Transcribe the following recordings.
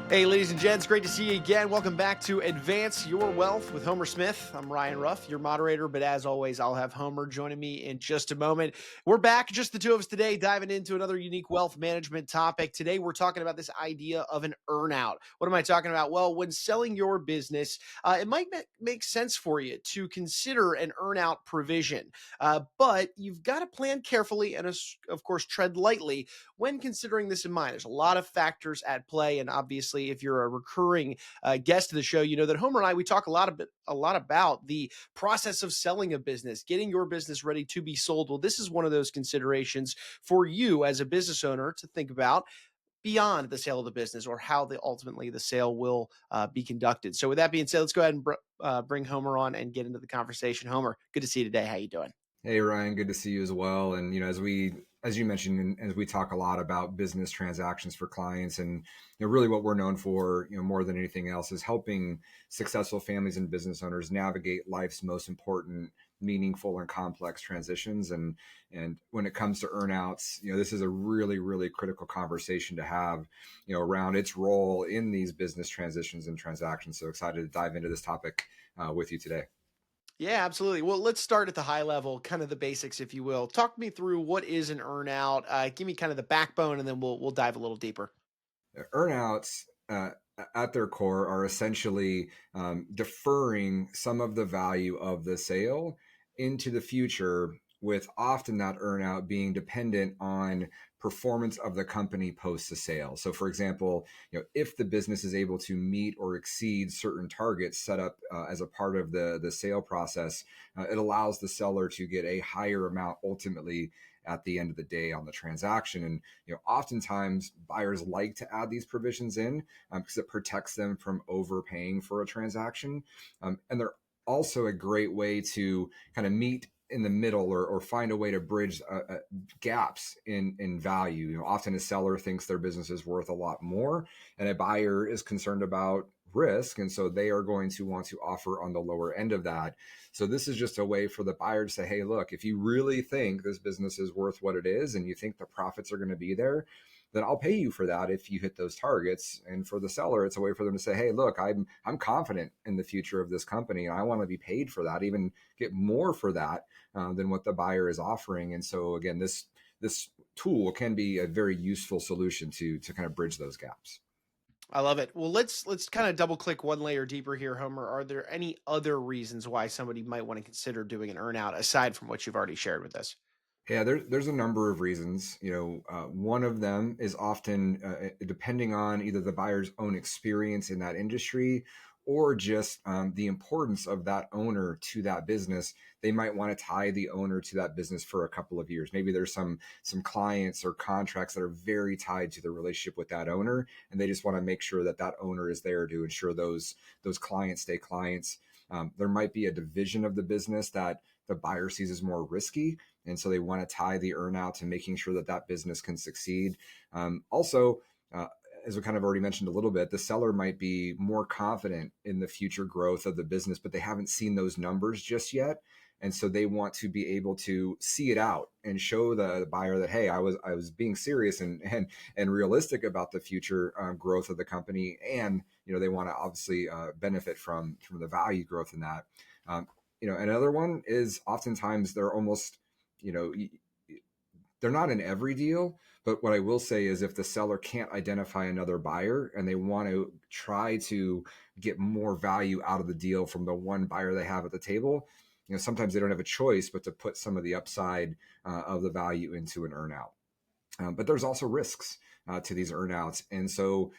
Hey, ladies and gents, great to see you again. Welcome back to Advance Your Wealth with Homer Smith. I'm Ryan Ruff, your moderator, but as always, I'll have Homer joining me in just a moment. We're back, just the two of us today, diving into another unique wealth management topic. Today, we're talking about this idea of an earnout. What am I talking about? Well, when selling your business, it might make sense for you to consider an earnout provision, but you've got to plan carefully and, of course, tread lightly when considering this in mind. There's a lot of factors at play, and obviously, if you're a recurring guest of the show, you know that Homer and I we talk a lot about the process of selling a business, getting your business ready to be sold. Well, this is one of those considerations for you as a business owner to think about beyond the sale of the business or how ultimately the sale will be conducted. So, with that being said, let's go ahead and bring Homer on and get into the conversation. Homer, good to see you today. How you doing? Hey Ryan, good to see you as well. And as you mentioned, and as we talk a lot about business transactions for clients, and really what we're known for, more than anything else, is helping successful families and business owners navigate life's most important, meaningful, and complex transitions. And when it comes to earnouts, this is a really, really critical conversation to have, around its role in these business transitions and transactions. So excited to dive into this topic with you today. Yeah, absolutely. Well, let's start at the high level, kind of the basics, if you will. Talk me through what is an earnout. Give me kind of the backbone, and then we'll dive a little deeper. Earnouts at their core are essentially deferring some of the value of the sale into the future, with often that earnout being dependent on performance of the company post the sale. So, for example, if the business is able to meet or exceed certain targets set up as a part of the sale process, it allows the seller to get a higher amount ultimately at the end of the day on the transaction. And oftentimes buyers like to add these provisions in because it protects them from overpaying for a transaction, and they're also a great way to kind of meet in the middle, or find a way to bridge gaps in value. Often a seller thinks their business is worth a lot more, and a buyer is concerned about risk, and so they are going to want to offer on the lower end of that. So this is just a way for the buyer to say, hey, look, if you really think this business is worth what it is and you think the profits are going to be there, then I'll pay you for that if you hit those targets. And for the seller, it's a way for them to say, hey, look, I'm confident in the future of this company, and I want to be paid for that, even get more for that than what the buyer is offering. And so again, this tool can be a very useful solution to kind of bridge those gaps. I love it. Well, let's kind of double click one layer deeper here, Homer. Are there any other reasons why somebody might want to consider doing an earnout aside from what you've already shared with us? Yeah, there's a number of reasons. One of them is often depending on either the buyer's own experience in that industry, or just the importance of that owner to that business. They might want to tie the owner to that business for a couple of years. Maybe there's some clients or contracts that are very tied to the relationship with that owner, and they just want to make sure that that owner is there to ensure those clients stay clients. There might be a division of the business that the buyer sees as more risky, and so they want to tie the earnout to making sure that that business can succeed. Also, as we kind of already mentioned a little bit, the seller might be more confident in the future growth of the business, but they haven't seen those numbers just yet. And so they want to be able to see it out and show the buyer that, hey, I was being serious and realistic about the future growth of the company. And, they want to obviously benefit from the value growth in that. Another one is oftentimes they're almost, they're not in every deal, but what I will say is if the seller can't identify another buyer and they want to try to get more value out of the deal from the one buyer they have at the table, sometimes they don't have a choice but to put some of the upside of the value into an earnout. But there's also risks to these earnouts. And so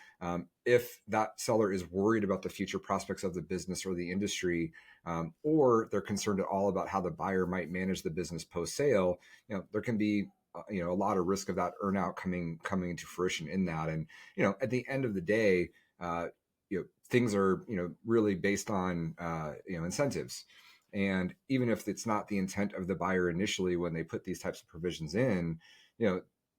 if that seller is worried about the future prospects of the business or the industry, or they're concerned at all about how the buyer might manage the business post-sale, there can be a lot of risk of that earnout coming into fruition in that. And, at the end of the day, things are, really based on, incentives. And even if it's not the intent of the buyer initially when they put these types of provisions in,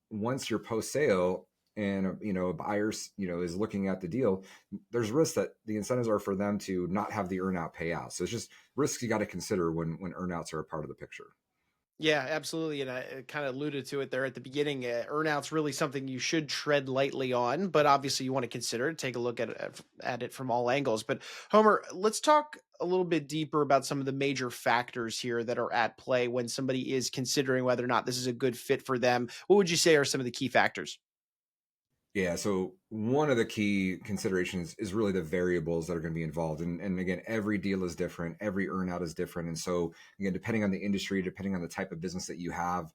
once you're post sale and a buyer is looking at the deal, there's risks that the incentives are for them to not have the earnout pay out. So it's just risks you got to consider when earnouts are a part of the picture. Yeah, absolutely. And I kind of alluded to it there at the beginning. Earnout's really something you should tread lightly on, but obviously you want to consider it, take a look at it from all angles. But Homer, let's talk a little bit deeper about some of the major factors here that are at play when somebody is considering whether or not this is a good fit for them. What would you say are some of the key factors? Yeah, so one of the key considerations is really the variables that are going to be involved. And again, every deal is different, every earnout is different. And so again, depending on the industry, depending on the type of business that you have,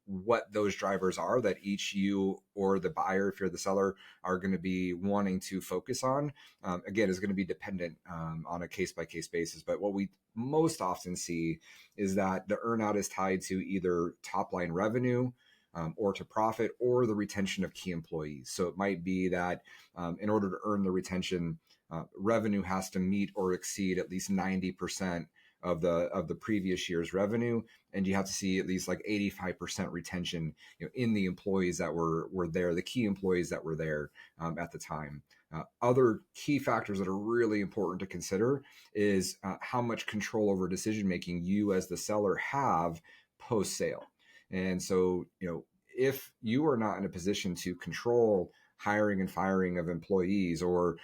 what those drivers are that each you or the buyer, if you're the seller, are going to be wanting to focus on, again, is going to be dependent on a case by case basis. But what we most often see is that the earnout is tied to either top line revenue, or to profit, or the retention of key employees. So it might be that in order to earn the retention, revenue has to meet or exceed at least 90% of the previous year's revenue, and you have to see at least like 85% retention, in the employees that were there, the key employees that were there at the time. Other key factors that are really important to consider is how much control over decision making you as the seller have post sale. And so, if you are not in a position to control hiring and firing of employees, or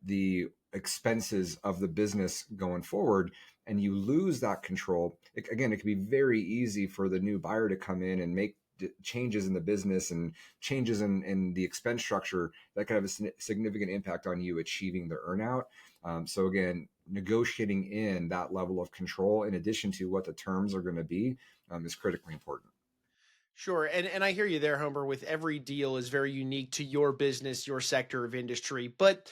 the expenses of the business going forward, and you lose that control, again, it can be very easy for the new buyer to come in and make changes in the business and changes in the expense structure that could have a significant impact on you achieving the earnout. So again, negotiating in that level of control in addition to what the terms are going to be, is critically important. Sure. And I hear you there, Homer, with every deal is very unique to your business, your sector of industry. But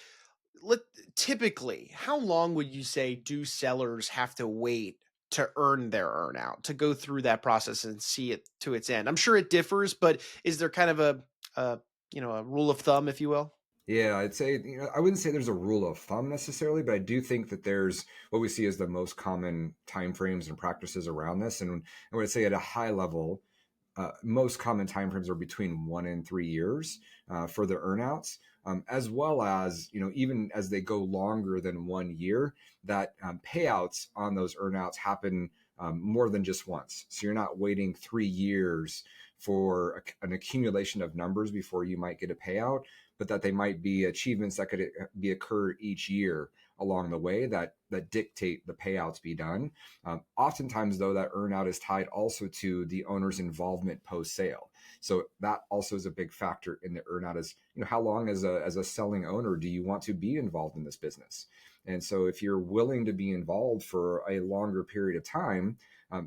let typically, how long would you say do sellers have to wait to earn their earnout, to go through that process and see it to its end? I'm sure it differs, but is there kind of a a rule of thumb, if you will? Yeah, I'd say, I wouldn't say there's a rule of thumb necessarily, but I do think that there's what we see as the most common timeframes and practices around this. And I would say at a high level, most common timeframes are between 1 and 3 years for the earnouts, as well as, even as they go longer than 1 year, that payouts on those earnouts happen more than just once. So you're not waiting 3 years for an accumulation of numbers before you might get a payout, but that they might be achievements that could be occur each year along the way that dictate the payouts be done. Oftentimes, though, that earnout is tied also to the owner's involvement post sale. So that also is a big factor in the earnout. Is, how long as a selling owner do you want to be involved in this business? And so if you're willing to be involved for a longer period of time,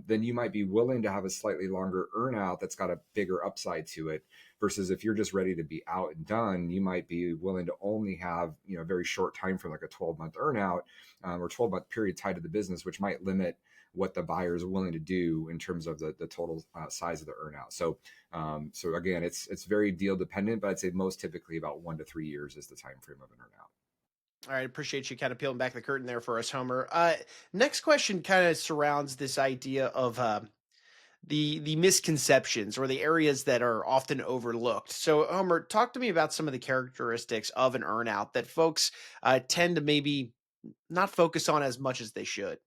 then you might be willing to have a slightly longer earnout that's got a bigger upside to it. Versus if you're just ready to be out and done, you might be willing to only have, a very short time for like a 12-month earnout, or 12-month period tied to the business, which might limit what the buyer is willing to do in terms of the total size of the earnout. So again, it's very deal dependent, but I'd say most typically about 1 to 3 years is the time frame of an earnout. All right, appreciate you kind of peeling back the curtain there for us, Homer. Next question kind of surrounds this idea of the misconceptions or the areas that are often overlooked. So, Homer, talk to me about some of the characteristics of an earnout that folks tend to maybe not focus on as much as they should.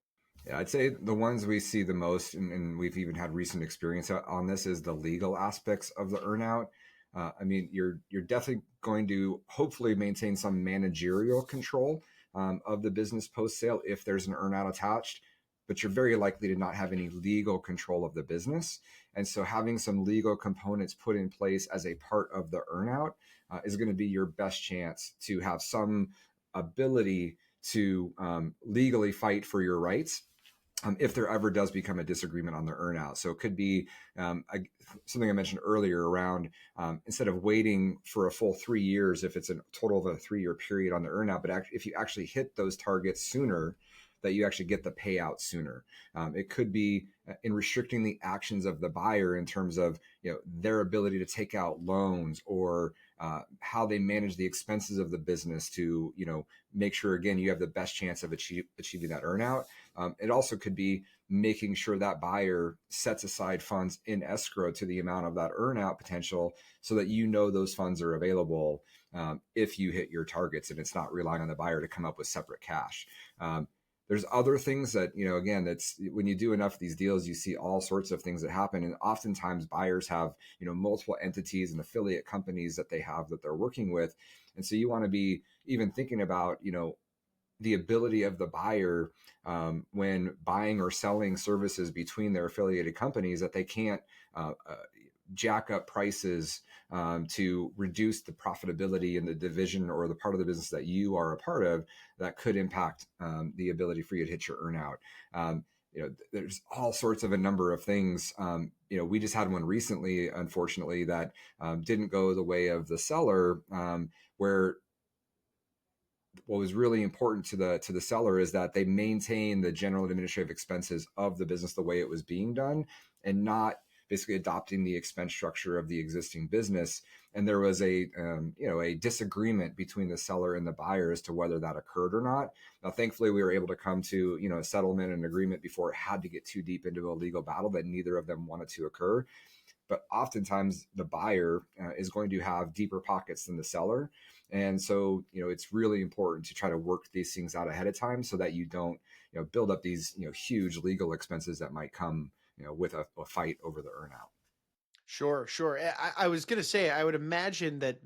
Yeah, I'd say the ones we see the most, and we've even had recent experience on this, is the legal aspects of the earnout. I mean, you're definitely going to hopefully maintain some managerial control of the business post sale if there's an earnout attached, but you're very likely to not have any legal control of the business. And so, having some legal components put in place as a part of the earnout is going to be your best chance to have some ability to legally fight for your rights, if there ever does become a disagreement on the earnout. So it could be something I mentioned earlier around, instead of waiting for a full 3 years, if it's a total of a 3 year period on the earnout, but if you actually hit those targets sooner, that you actually get the payout sooner. It could be in restricting the actions of the buyer in terms of, their ability to take out loans, or how they manage the expenses of the business to, make sure, again, you have the best chance of achieving that earnout. It also could be making sure that buyer sets aside funds in escrow to the amount of that earnout potential, so that those funds are available if you hit your targets, and it's not relying on the buyer to come up with separate cash. There's other things that, again, that's when you do enough of these deals, you see all sorts of things that happen. And oftentimes buyers have, multiple entities and affiliate companies that they have that they're working with. And so you want to be even thinking about, the ability of the buyer, when buying or selling services between their affiliated companies, that they can't jack up prices to reduce the profitability in the division or the part of the business that you are a part of, that could impact the ability for you to hit your earnout. There's all sorts of a number of things. We just had one recently, unfortunately, that didn't go the way of the seller, where what was really important to the seller is that they maintain the general and administrative expenses of the business the way it was being done, and not basically adopting the expense structure of the existing business. And there was a disagreement between the seller and the buyer as to whether that occurred or not. Now, thankfully, we were able to come to a settlement and agreement before it had to get too deep into a legal battle that neither of them wanted to occur. But oftentimes the buyer is going to have deeper pockets than the seller. And so, it's really important to try to work these things out ahead of time so that you don't, build up these, huge legal expenses that might come, with a fight over the earnout. Sure, sure. I was going to say, I would imagine that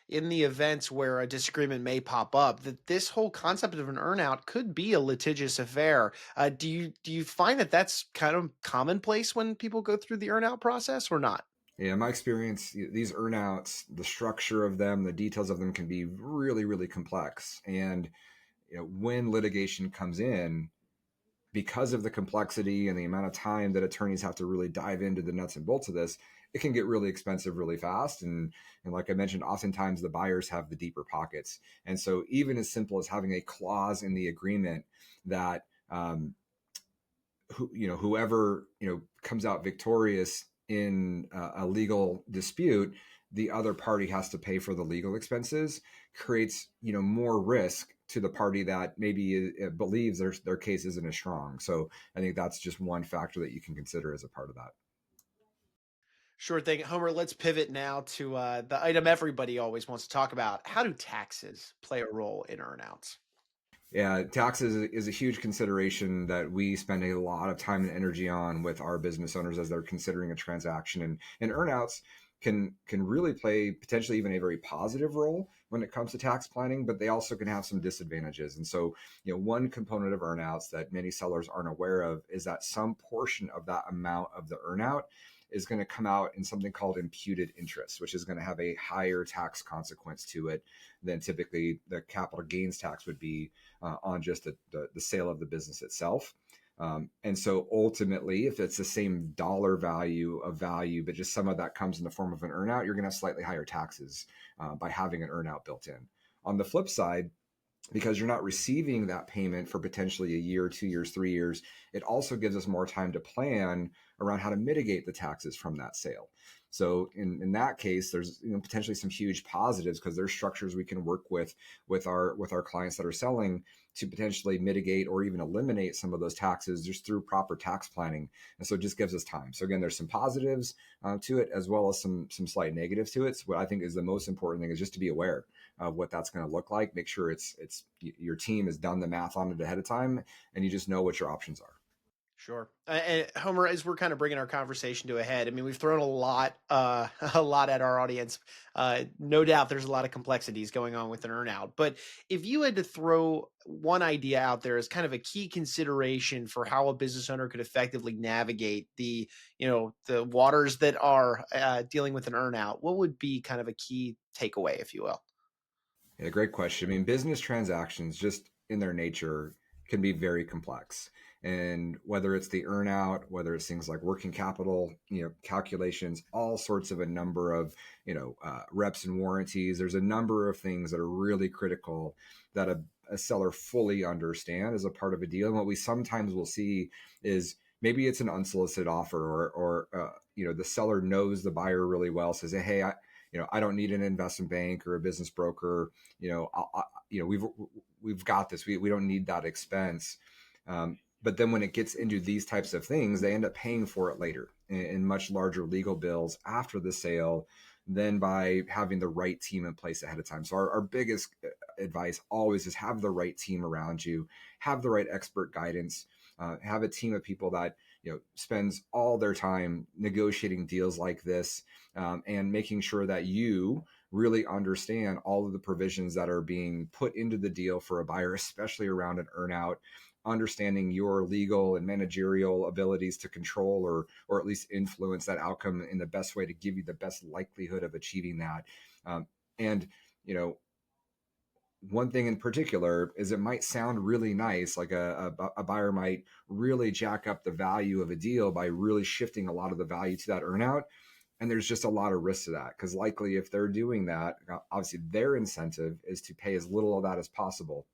in the events where a disagreement may pop up, that this whole concept of an earnout could be a litigious affair. Do you find that that's kind of commonplace when people go through the earnout process, or not? Yeah, in my experience, these earnouts, the structure of them, the details of them can be really, really complex. And when litigation comes in, because of the complexity and the amount of time that attorneys have to really dive into the nuts and bolts of this, it can get really expensive really fast. And like I mentioned, oftentimes the buyers have the deeper pockets. And so even as simple as having a clause in the agreement that whoever comes out victorious in a legal dispute, the other party has to pay for the legal expenses, creates more risk to the party that maybe believes their case isn't as strong. So I think that's just one factor that you can consider as a part of that. Sure thing. Homer, let's pivot now to the item everybody always wants to talk about. How do taxes play a role in earnouts? Yeah, taxes is a huge consideration that we spend a lot of time and energy on with our business owners as they're considering a transaction. And earnouts can really play potentially even a very positive role when it comes to tax planning, but they also can have some disadvantages. And so, one component of earnouts that many sellers aren't aware of is that some portion of that amount of the earnout is going to come out in something called imputed interest, which is going to have a higher tax consequence to it than typically the capital gains tax would be on just the sale of the business itself. And so ultimately, if it's the same dollar value, but just some of that comes in the form of an earnout, you're going to have slightly higher taxes by having an earnout built in. On the flip side, because you're not receiving that payment for potentially a year, 2 years, 3 years, it also gives us more time to plan around how to mitigate the taxes from that sale. So in that case, there's potentially some huge positives because there's structures we can work with our clients that are selling to potentially mitigate or even eliminate some of those taxes just through proper tax planning. And so it just gives us time. So again, there's some positives to it as well as some slight negatives to it. So what I think is the most important thing is just to be aware of what that's going to look like. Make sure it's your team has done the math on it ahead of time, and you just know what your options are. Sure. And Homer, as we're kind of bringing our conversation to a head, I mean, we've thrown a lot, a lot at our audience. No doubt, there's a lot of complexities going on with an earnout. But if you had to throw one idea out there as kind of a key consideration for how a business owner could effectively navigate the waters that are dealing with an earnout, what would be kind of a key takeaway, if you will? Yeah, great question. I mean, business transactions, just in their nature, can be very complex. And whether it's the earnout, whether it's things like working capital, calculations, all sorts of a number of, reps and warranties. There's a number of things that are really critical that a seller fully understand as a part of a deal. And what we sometimes will see is maybe it's an unsolicited offer, or the seller knows the buyer really well, says, hey, I don't need an investment bank or a business broker. We've got this. We don't need that expense. But then when it gets into these types of things, they end up paying for it later in much larger legal bills after the sale than by having the right team in place ahead of time. So our biggest advice always is have the right team around you, have the right expert guidance, have a team of people that spends all their time negotiating deals like this, and making sure that you really understand all of the provisions that are being put into the deal for a buyer, especially around an earnout, understanding your legal and managerial abilities to control or at least influence that outcome in the best way to give you the best likelihood of achieving that. And you know, one thing in particular is it might sound really nice, like a buyer might really jack up the value of a deal by really shifting a lot of the value to that earnout. And there's just a lot of risk to that, because likely if they're doing that, obviously their incentive is to pay as little of that as possible,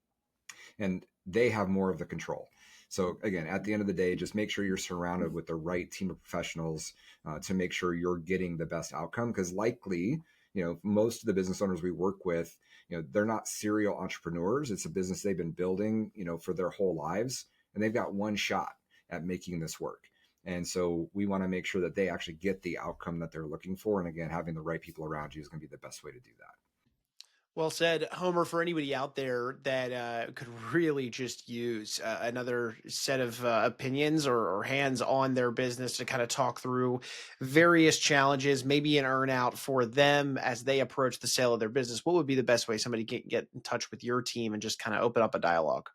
and they have more of the control. So again, at the end of the day, just make sure you're surrounded with the right team of professionals to make sure you're getting the best outcome. Because likely, most of the business owners we work with, they're not serial entrepreneurs. It's a business they've been building, for their whole lives, and they've got one shot at making this work. And so we want to make sure that they actually get the outcome that they're looking for. And again, having the right people around you is going to be the best way to do that. Well said, Homer. For anybody out there that could really just use another set of opinions or hands on their business to kind of talk through various challenges, maybe an earn out for them as they approach the sale of their business, what would be the best way somebody can get in touch with your team and just kind of open up a dialogue?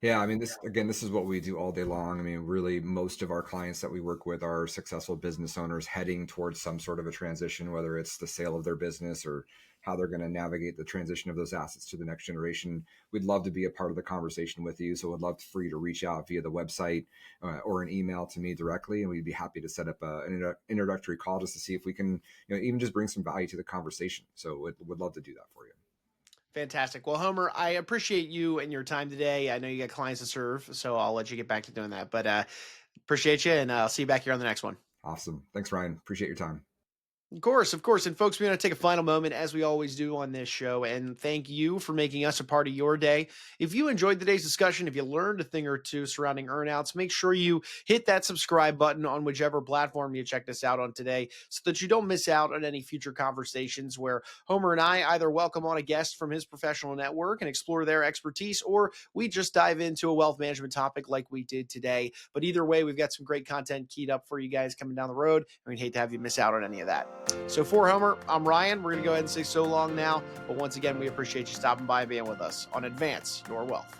Yeah, I mean, this is what we do all day long. I mean, really, most of our clients that we work with are successful business owners heading towards some sort of a transition, whether it's the sale of their business or how they're going to navigate the transition of those assets to the next generation. We'd love to be a part of the conversation with you. So we'd love for you to reach out via the website or an email to me directly, and we'd be happy to set up an introductory call just to see if we can, even just bring some value to the conversation. So we'd love to do that for you. Fantastic. Well, Homer, I appreciate you and your time today. I know you got clients to serve, so I'll let you get back to doing that. But appreciate you, and I'll see you back here on the next one. Awesome. Thanks, Ryan. Appreciate your time. Of course, of course. And folks, we're going to take a final moment as we always do on this show and thank you for making us a part of your day. If you enjoyed today's discussion, if you learned a thing or two surrounding earnouts, make sure you hit that subscribe button on whichever platform you checked us out on today so that you don't miss out on any future conversations where Homer and I either welcome on a guest from his professional network and explore their expertise, or we just dive into a wealth management topic like we did today. But either way, we've got some great content keyed up for you guys coming down the road, and we'd hate to have you miss out on any of that. So for Homer, I'm Ryan. We're going to go ahead and say so long now. But once again, we appreciate you stopping by and being with us on Advance Your Wealth.